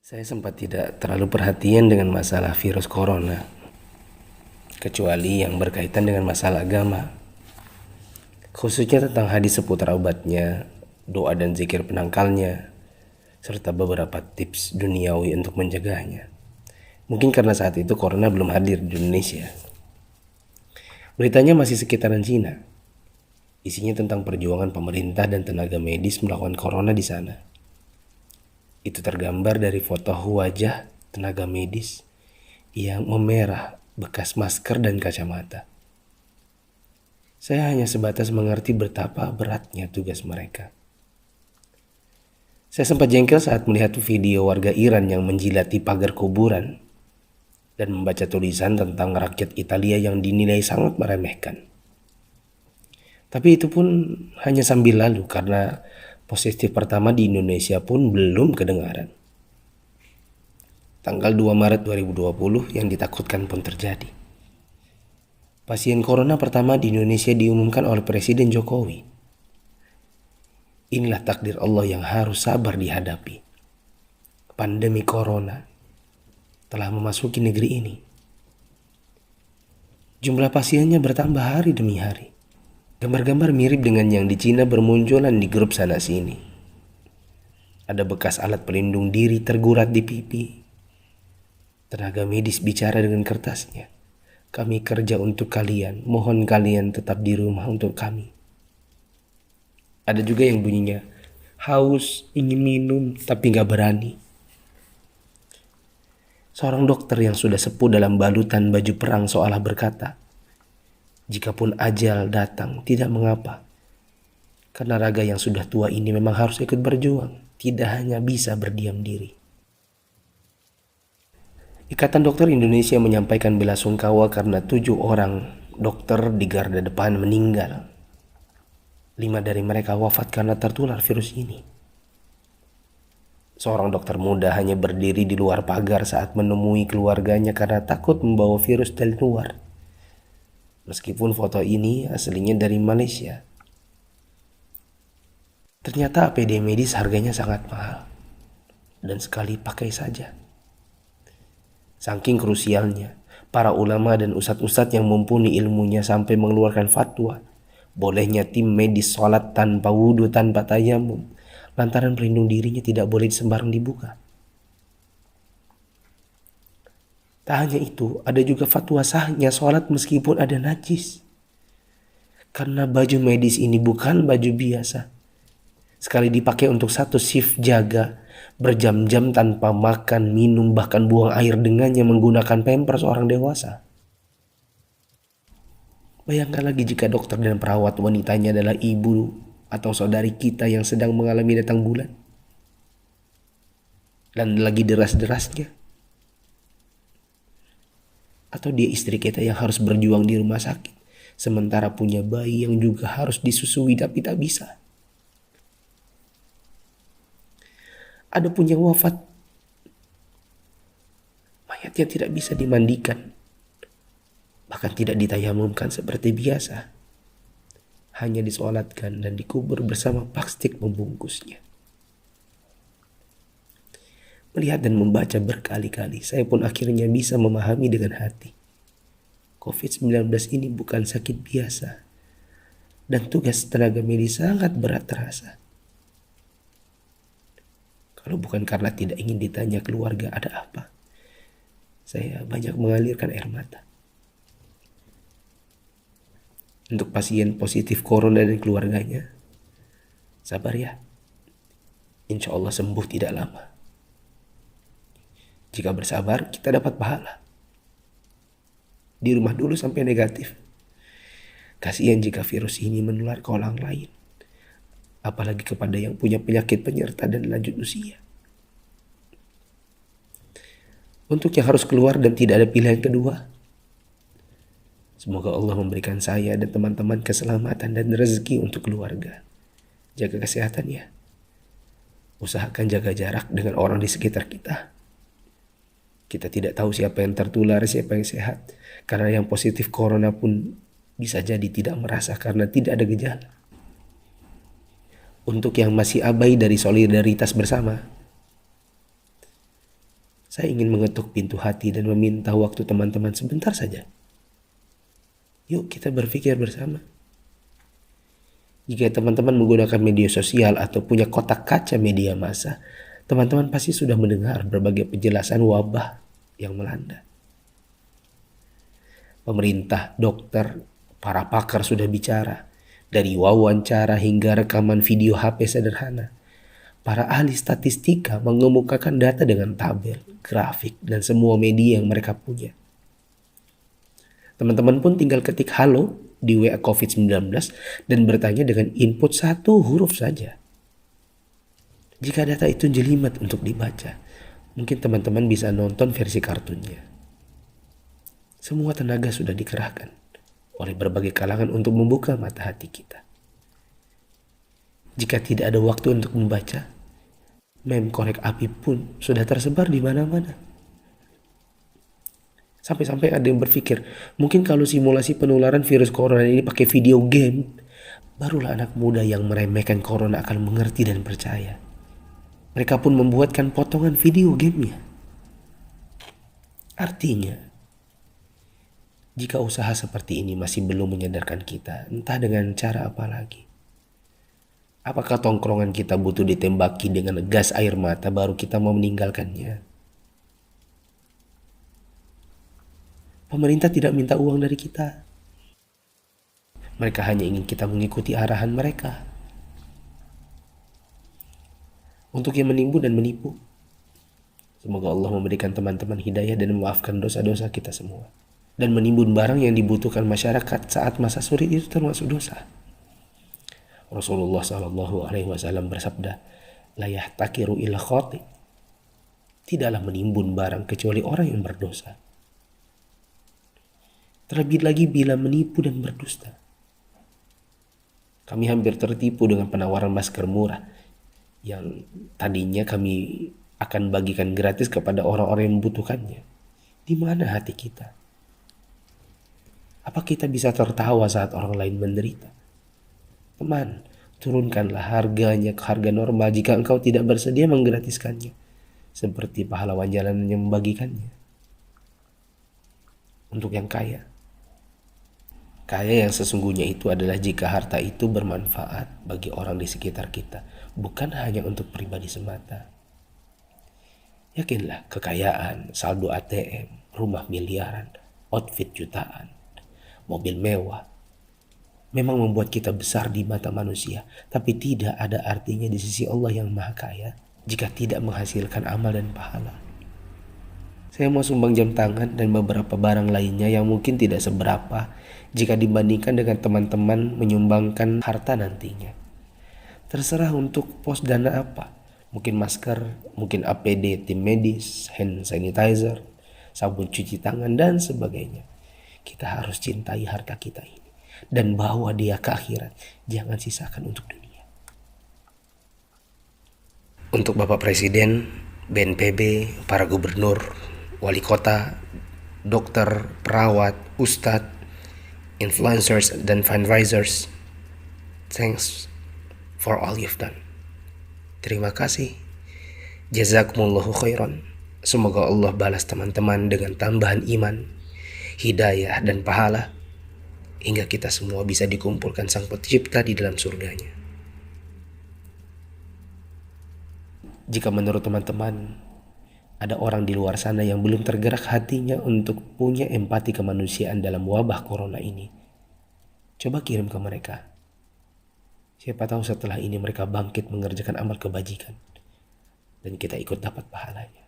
Saya sempat tidak terlalu perhatian dengan masalah virus corona, kecuali yang berkaitan dengan masalah agama, khususnya tentang hadis seputar obatnya, doa dan zikir penangkalnya, serta beberapa tips duniawi untuk mencegahnya. Mungkin karena saat itu corona belum hadir di Indonesia. Beritanya masih sekitaran Cina. Isinya tentang perjuangan pemerintah dan tenaga medis melawan corona di sana. Itu tergambar dari foto wajah tenaga medis yang memerah bekas masker dan kacamata. Saya hanya sebatas mengerti betapa beratnya tugas mereka. Saya sempat jengkel saat melihat video warga Iran yang menjilati pagar kuburan dan membaca tulisan tentang rakyat Italia yang dinilai sangat meremehkan. Tapi itu pun hanya sambil lalu karena positif pertama di Indonesia pun belum kedengaran. Tanggal 2 Maret 2020 yang ditakutkan pun terjadi. Pasien corona pertama di Indonesia diumumkan oleh Presiden Jokowi. Inilah takdir Allah yang harus sabar dihadapi. Pandemi corona telah memasuki negeri ini. Jumlah pasiennya bertambah hari demi hari. Gambar-gambar mirip dengan yang di Cina bermunculan di grup sana sini. Ada bekas alat pelindung diri tergurat di pipi. Tenaga medis bicara dengan kertasnya. Kami kerja untuk kalian, mohon kalian tetap di rumah untuk kami. Ada juga yang bunyinya, haus, ingin minum, tapi gak berani. Seorang dokter yang sudah sepuh dalam balutan baju perang seolah berkata, jikapun ajal datang, tidak mengapa. Karena raga yang sudah tua ini memang harus ikut berjuang, tidak hanya bisa berdiam diri. Ikatan Dokter Indonesia menyampaikan bela sungkawa karena 7 orang dokter di garda depan meninggal. 5 dari mereka wafat karena tertular virus ini. Seorang dokter muda hanya berdiri di luar pagar saat menemui keluarganya karena takut membawa virus dari luar. Meskipun foto ini aslinya dari Malaysia. Ternyata APD medis harganya sangat mahal dan sekali pakai saja. Saking krusialnya, para ulama dan ustadz-ustadz yang mumpuni ilmunya sampai mengeluarkan fatwa, bolehnya tim medis sholat tanpa wudhu, tanpa tayamum, lantaran pelindung dirinya tidak boleh sembarang dibuka. Tak hanya itu, ada juga fatwa sahnya sholat meskipun ada najis. Karena baju medis ini bukan baju biasa. Sekali dipakai untuk satu shift jaga, berjam-jam tanpa makan, minum, bahkan buang air dengannya menggunakan pampers orang dewasa. Bayangkan lagi jika dokter dan perawat wanitanya adalah ibu atau saudari kita yang sedang mengalami datang bulan. Dan lagi deras-derasnya. Atau dia istri kita yang harus berjuang di rumah sakit, sementara punya bayi yang juga harus disusui tapi tak bisa. Ada pun yang wafat, mayatnya tidak bisa dimandikan, bahkan tidak ditayamumkan seperti biasa. Hanya disolatkan dan dikubur bersama plastik membungkusnya. Melihat dan membaca berkali-kali, saya pun akhirnya bisa memahami dengan hati. COVID-19 ini bukan sakit biasa, dan tugas tenaga medis sangat berat terasa. Kalau bukan karena tidak ingin ditanya keluarga ada apa, saya banyak mengalirkan air mata. Untuk pasien positif corona dan keluarganya, sabar ya. Insya Allah sembuh tidak lama. Jika bersabar, kita dapat pahala. Di rumah dulu sampai negatif. Kasihan jika virus ini menular ke orang lain. Apalagi kepada yang punya penyakit penyerta dan lanjut usia. Untuk yang harus keluar dan tidak ada pilihan kedua, semoga Allah memberikan saya dan teman-teman keselamatan dan rezeki untuk keluarga. Jaga kesehatan ya. Usahakan jaga jarak dengan orang di sekitar kita. Kita tidak tahu siapa yang tertular, siapa yang sehat. Karena yang positif corona pun bisa jadi tidak merasa karena tidak ada gejala. Untuk yang masih abai dari solidaritas bersama, Saya ingin mengetuk pintu hati dan meminta waktu teman-teman sebentar saja. Yuk kita berpikir bersama. Jika teman-teman menggunakan media sosial atau punya kotak kaca media massa, teman-teman pasti sudah mendengar berbagai penjelasan wabah yang melanda. Pemerintah, dokter, para pakar sudah bicara, dari wawancara hingga rekaman video HP sederhana. Para ahli statistika mengemukakan data dengan tabel, grafik, dan semua media yang mereka punya. Teman-teman pun tinggal ketik halo di WA COVID-19 dan bertanya dengan input satu huruf saja. Jika data itu jelimet untuk dibaca, mungkin teman-teman bisa nonton versi kartunnya. Semua tenaga sudah dikerahkan oleh berbagai kalangan untuk membuka mata hati kita. Jika tidak ada waktu untuk membaca, meme korek api pun sudah tersebar di mana-mana. Sampai-sampai ada yang berpikir, mungkin kalau simulasi penularan virus corona ini pakai video game, barulah anak muda yang meremehkan corona akan mengerti dan percaya. Mereka pun membuatkan potongan video gamenya. Artinya, jika usaha seperti ini masih belum menyadarkan kita, entah dengan cara apa lagi. Apakah tongkrongan kita butuh ditembaki dengan gas air mata baru kita mau meninggalkannya? Pemerintah tidak minta uang dari kita. Mereka hanya ingin kita mengikuti arahan mereka. Untuk yang menipu dan menipu, semoga Allah memberikan teman-teman hidayah dan memaafkan dosa-dosa kita semua. Dan menimbun barang yang dibutuhkan masyarakat saat masa sulit itu termasuk dosa. Rasulullah SAW bersabda, la yahtakiru illa khati. Tidaklah menimbun barang kecuali orang yang berdosa. Terlebih lagi bila menipu dan berdusta. Kami hampir tertipu dengan penawaran masker murah yang tadinya kami akan bagikan gratis kepada orang-orang yang membutuhkannya. Di mana hati kita? Apa kita bisa tertawa saat orang lain menderita? Teman, turunkanlah harganya ke harga normal jika engkau tidak bersedia menggratiskannya, seperti pahlawan jalanan yang membagikannya. Untuk yang kaya yang sesungguhnya itu adalah jika harta itu bermanfaat bagi orang di sekitar kita, bukan hanya untuk pribadi semata. Yakinlah, kekayaan, saldo ATM, rumah miliaran, outfit jutaan, mobil mewah memang membuat kita besar di mata manusia, tapi tidak ada artinya di sisi Allah yang Maha Kaya jika tidak menghasilkan amal dan pahala. Saya mau sumbang jam tangan dan beberapa barang lainnya yang mungkin tidak seberapa jika dibandingkan dengan teman-teman menyumbangkan harta nantinya. Terserah untuk pos dana apa. Mungkin masker, mungkin APD tim medis, hand sanitizer, sabun cuci tangan, dan sebagainya. Kita harus cintai harta kita ini dan bawa dia ke akhirat. Jangan sisakan untuk dunia. Untuk Bapak Presiden, BNPB, para gubernur, wali kota, dokter, perawat, ustadz, influencers, dan fundraisers, thanks for all you've done. Terima kasih. Jazakumullahu khairan. Semoga Allah balas teman-teman dengan tambahan iman, hidayah, dan pahala, hingga kita semua bisa dikumpulkan Sang Pencipta di dalam surganya. Jika menurut teman-teman ada orang di luar sana yang belum tergerak hatinya untuk punya empati kemanusiaan dalam wabah corona ini, coba kirim ke mereka. Siapa tahu setelah ini mereka bangkit mengerjakan amal kebajikan dan kita ikut dapat pahalanya.